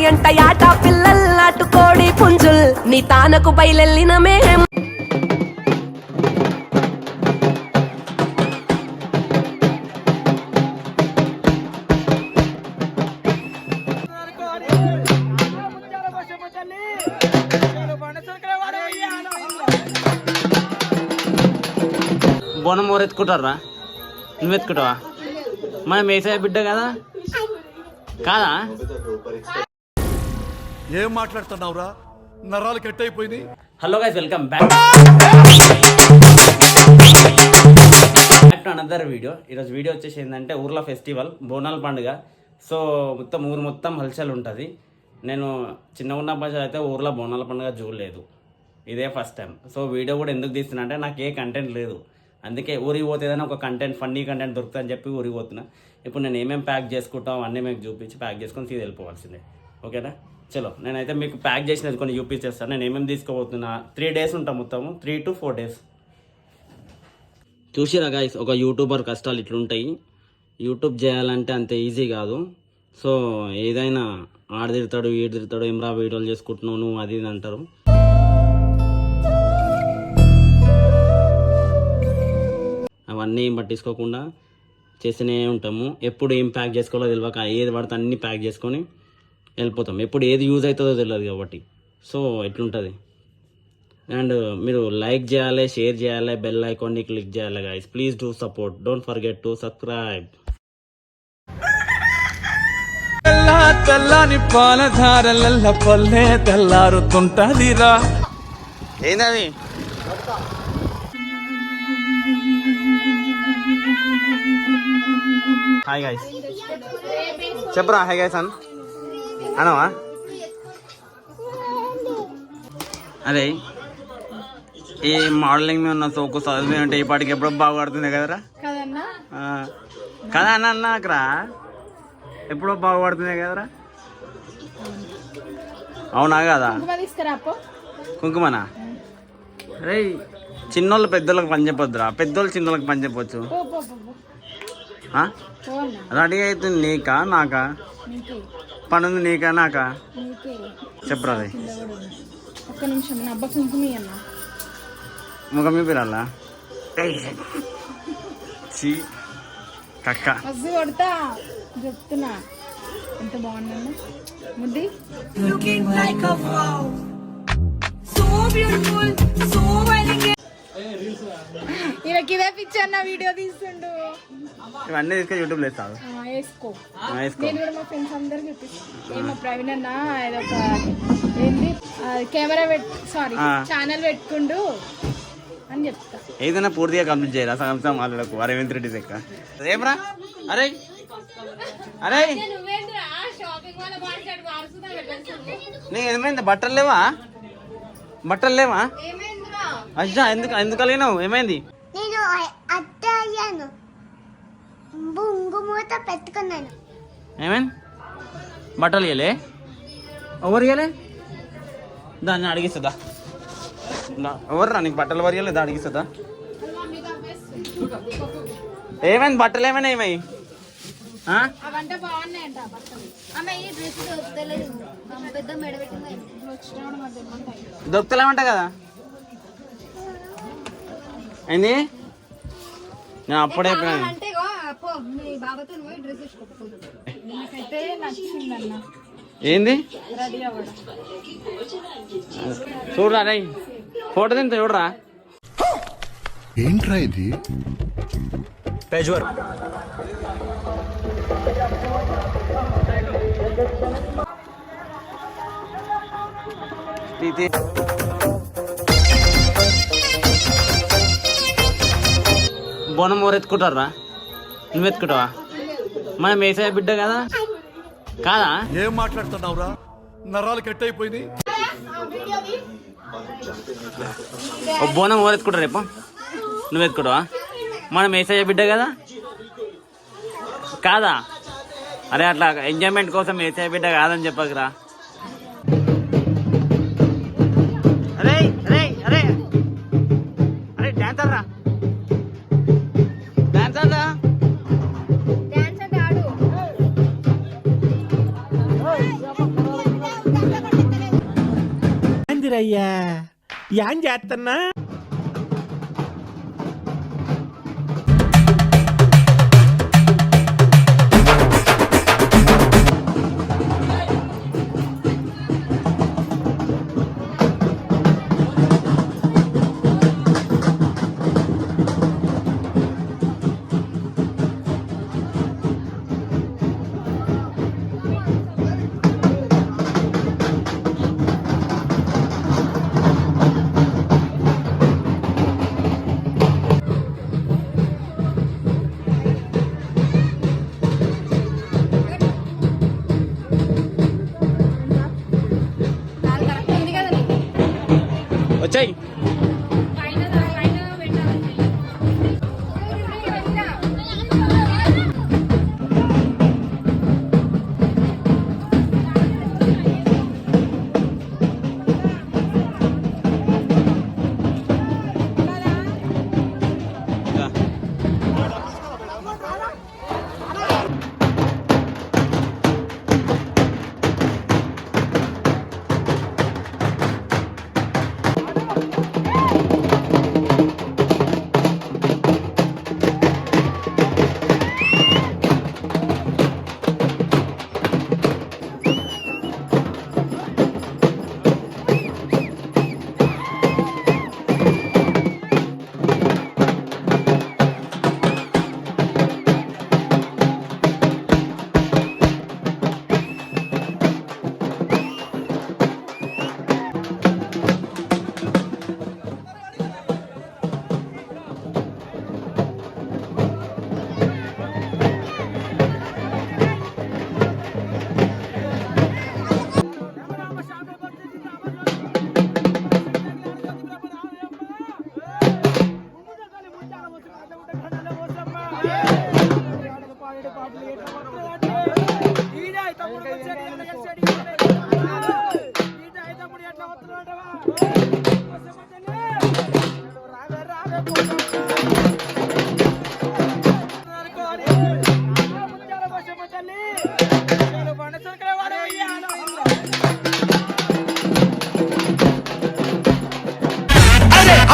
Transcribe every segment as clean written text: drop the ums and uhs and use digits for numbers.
ఎంట యాట పిల్లల్ నాటుకోడి పుంజుల్ నీ తానకు బయలెల్లిన మేం బోనం ఊరు ఎత్తుకుంటారా? నువ్వు ఎత్తుకుంటావా? మనం వేసే బిడ్డ కదా కాదా? ఏం మాట్లాడుతున్నావురా? నరాలు కట్ అయిపోయింది. Hello guys, welcome back to another video. ఈరోజు వీడియో వచ్చేసి ఏంటంటే ఊర్లో ఫెస్టివల్ బోనాల పండుగ. సో మొత్తం ఊరు మొత్తం హల్చల్ ఉంటుంది. నేను చిన్న ఉన్నప్పుడు అయితే ఊర్లో బోనాల పండుగ చూడలేదు, ఇదే ఫస్ట్ టైం. సో వీడియో కూడా ఎందుకు తీస్తున్నా అంటే నాకు ఏ కంటెంట్ లేదు, అందుకే ఊరికి పోతే ఏదైనా ఒక కంటెంట్ ఫన్నీ కంటెంట్ దొరుకుతుందని చెప్పి ఊరికి పోతున్నా. ఇప్పుడు నేను ఏమేమి ప్యాక్ చేసుకుంటాం అన్నీ మీకు చూపించి ప్యాక్ చేసుకొని తీసి వెళ్ళిపోవాల్సిందే. ఓకేనా? చలో నేనైతే మీకు ప్యాక్ చేసినది కొన్ని చూపించేస్తాను. నేను ఏమేమి తీసుకోబోతున్నా. 3 days ఉంటాం, మొత్తము 3 to 4 days. చూసిరా గైస్, ఒక యూట్యూబర్ కష్టాలు ఇట్లుంటాయి. యూట్యూబ్ చేయాలంటే అంత ఈజీ కాదు. సో ఏదైనా ఆడు తిడతాడు ఈడు తిడతాడు, ఏం రా వీడియోలు చేసుకుంటున్నావు నువ్వు అది ఇది అంటారు. అవన్నీ ఏం పట్టించుకోకుండా చేస్తూనే ఉంటాము. ఎప్పుడు ఏం ప్యాక్ చేసుకోవాలో తెలియక ఏది పడితే అన్నీ ప్యాక్ చేసుకొని వెళ్ళిపోతాం. ఎప్పుడు ఏది యూజ్ అవుతుందో తెలియదు కాబట్టి. సో ఎట్లుంటుంది. అండ్ మీరు లైక్ చేయాలి, షేర్ చేయాలి, బెల్ ఐకాన్ని క్లిక్ చేయాలి guys. Please do support, don't forget to subscribe. తెల్లని పాలధారల పల్లె తెల్లారుతుంటదిరా. ఏంటది? హాయ్ గైస్, చెప్పరా హాయ్ గైస్ అనవా? అదే ఈ మోడలింగ్ మీద ఉన్న సోకు చదువు అంటే ఈ పాటికి ఎప్పుడో బాగుపడుతుంది కదరా? కదా అన్న అన్నాకరా, ఎప్పుడో బాగుపడుతుంది కదరా? అవునా కదా? కుంకుమనా? అరే చిన్నోళ్ళు పెద్దోళ్ళకి పని చెప్పొద్దురా, పెద్దోళ్ళు చిన్నోళ్ళకి పని చెప్పొచ్చు. రెడీ అవుతుంది నీకా నాకా? పనుంది నీకా నాకా? చెప్పరా? అది ముఖం మీ పిల్లలా కక్క చెప్తున్నా ఎంత బాగుందండి ముద్ది. ఈయనకి ఇదే పిక్చర్ నా వీడియో తీస్తుండు. ఇవన్నీ తీసుకొని యూట్యూబ్ వేస్తాను. వేసుకో. నేను కూడా మా ఫ్రెండ్స్ అందరు చూపిస్తాను. మా ప్రవీణ్ అన్న ఇదొక ఏంటి కెమెరా ఛానల్ పెట్టుకుండు అని చెప్తా. ఏదైనా పూర్తిగా కంప్లీట్ చేయాలి. సంవత్సరం మాట్లాడకు. రేవంత్ రెడ్డి దగ్గర ఏమరా? అరే అరే నీకు ఏమైంది? బట్టలు లేవా? బట్టలు లేవా? అజ్జా ఎందుకు ఎందుకు కలిగినావు? ఏమైంది? నేను అత్త అయ్యాను, బొంగుమూత పెట్టుకున్నాను. ఏమైంది? బట్టలు ఇవ్వలే? ఎవరు ఇవ్వలే? దాన్ని అడిగిస్తుందా? ఎవర్రా నీకు బట్టలు ఎవరు ఇవ్వలేదు? అడిగిస్తుందా? ఏమైంది? బట్టలు ఏమైనా ఏమై దొరుకుతలేమంట కదా? ఏంది? నేను అప్పుడే ఏంది చూడరా? రే ఫోటో తింటా చూడరా. ఏంట్రా ఇది? Page work. బోనం ఊరు ఎత్తుకుంటారా? నువ్వు ఎత్తుకుంటావా? మనం వేసే బిడ్డ కదా కాదా? ఏం మాట్లాడుతున్నావురా? నరాలు కట్ అయిపోయింది. బోనం ఊరు ఎత్తుకుంటారు రేపు. నువ్వు ఎత్తుకుంటావా? మనం వేసే బిడ్డ కదా కాదా? అరే అట్లా ఎంజాయ్మెంట్ కోసం వేసే బిడ్డ కాదని చెప్పకురా. అరే అరే అరే అరే డాన్సర్ రా, డాన్సర్ రా. ఏందయ్యా ఏం చేస్తున్నా వచ్చాయి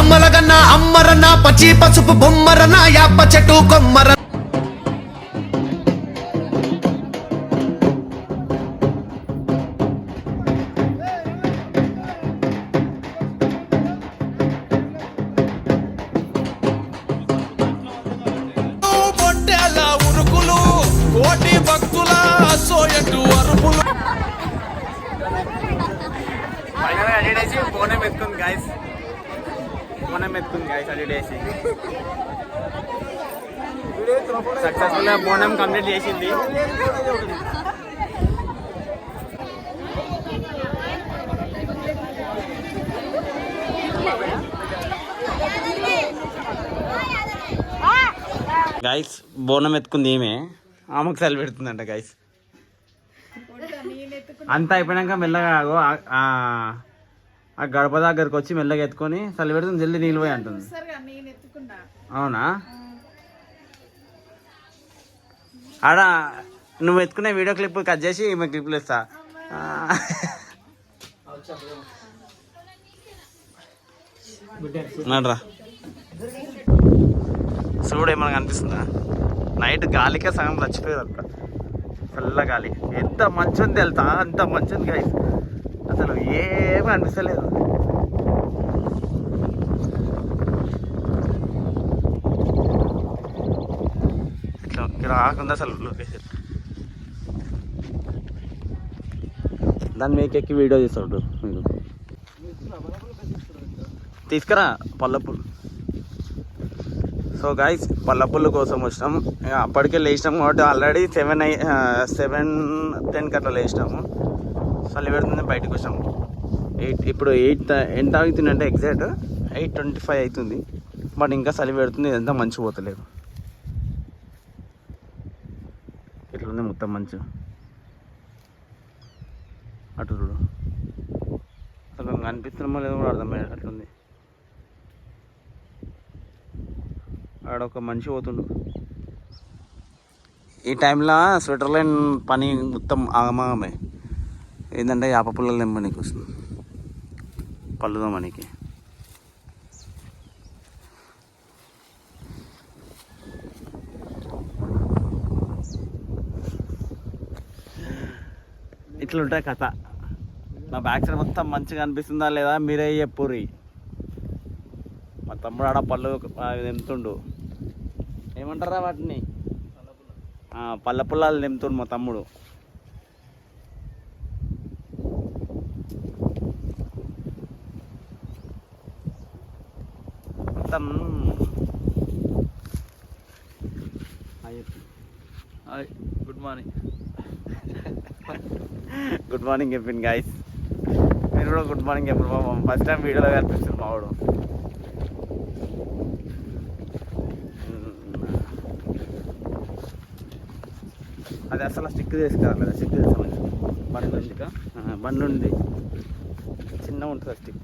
అమ్మలగన్న అమ్మరన్న పచ్చి పసుపు బొమ్మరన్న యాప చెట్టు కొమ్మర పొట్టేల ఉరుకులు కోటి భక్తుల సోయటు అరుపులు. బోనం ఎత్తుకుంది గాయస్, బోనం ఎత్తుకుంది గాయస్ అడిడేసి సక్సెస్ఫుల్ గా బోనం కంప్లీట్ చేసింది. గైస్ బోనం ఎత్తుకుంది ఏమే, ఆమెకు సెల్ పెడుతుందంట గైస్. అంతా అయిపోయినాక మెల్లగా ఆ గడప దగ్గరకు వచ్చి మెల్లగా ఎత్తుకొని చలి పెడుతుంది, జల్దీ నీళ్ళు పోయి అంటుంది. అవునా? ఆడ నువ్వు ఎత్తుకునే వీడియో క్లిప్ కట్ చేసి ఈమె క్లిప్లు ఇస్తా. నడ్రా చూడు ఏమన్నా కనిపిస్తుందా? నైట్ గాలికే సగం చచ్చిపోయేది అక్క, చల్ల గాలి. ఎంత మంచి ఉంది వెళ్తా, అంత మంచి ఉంది గాయస్, అసలు ఏమీ అనిపిస్తలేదు. ఇట్లా ఇక్కడ రాకుండా అసలు లొకేషన్ దాన్ని మీకు ఎక్కి వీడియో తీస్తాడు మీకు తీసుకురా పల్లపులు. సో గాయస్ పల్లపుల్ల కోసం వచ్చినాం, అప్పటికే లేచినాం కాబట్టి ఆల్రెడీ 7-10 అట్లా లేచినాము. చలి పెడుతుంది, బయటకు వచ్చాము. ఇప్పుడు 8 ఎంత అవుతుంది అంటే ఎగ్జాక్ట్ 8:25 అవుతుంది. బట్ ఇంకా చలి పెడుతుంది, ఇదంతా మంచి పోతలేదు. ఇట్లుంది మొత్తం మంచు. అటు చూడు, అసలు కనిపిస్తున్నామో లేదో కూడా అర్థమయ్యేది అట్లుంది. ఆడొక మనిషి పోతుండు. ఈ టైంలో స్వెటర్ లైన్ పని మొత్తం ఆగమాగమే. ఏంటంటే యాప పుల్లలు నింపడానికి వస్తుంది. పళ్ళుదో మనకి. ఇట్లుంటాయి కథ. నా బ్యాక్ సైడ్ మొత్తం మంచిగా అనిపిస్తుందా లేదా మీరే చెప్పుర్రి. మా తమ్ముడు ఆడ పళ్ళు తెంపుతుండు, ఏమంటారా వాటిని, పళ్ళ పుల్లాలు తెంపుతుండు మా తమ్ముడు. మొత్తం గుడ్ మార్నింగ్. గుడ్ మార్నింగ్ చెప్పింది గాయస్. మీరు కూడా గుడ్ మార్నింగ్ చెప్పండి. మా ఫస్ట్ టైం వీడియోలో కనిపిస్తుంది మావాడు. అది అసలు స్టిక్ తీసుకురాలి కదా, స్టిక్ తీసుకోవాలి. బండి ఉంది, చిన్నగా ఉంటుంది స్టిక్.